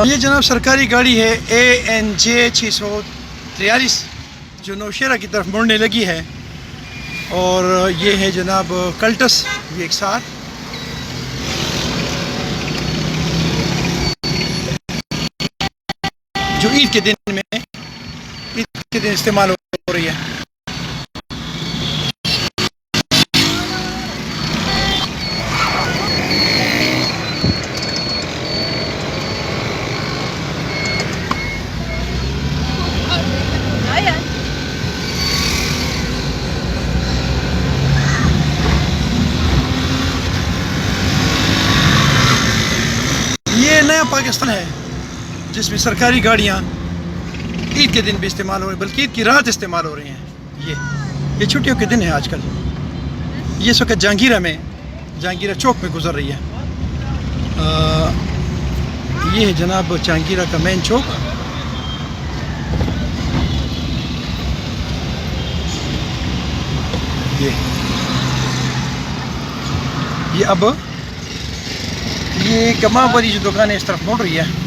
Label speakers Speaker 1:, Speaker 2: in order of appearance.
Speaker 1: ये जनाब सरकारी गाड़ी है ANJ 643 जो नौशेरा की तरफ मुड़ने लगी है। और ये है जनाब कल्टस VX-R। जो ईद के दिन इस्तेमाल हो रही है। ये नया पाकिस्तान है जिसमें सरकारी गाड़ियाँ ईद के दिन भी इस्तेमाल हो रही, बल्कि ईद की रात इस्तेमाल हो रही हैं। ये छुट्टियों के दिन है आजकल। ये इस वक्त जहांगीरा चौक में गुजर रही है। ये है जनाब जहांगीरा का मेन चौक। ये अब ये कमाल वाली जो दुकान है इस तरफ मुड़ रही है।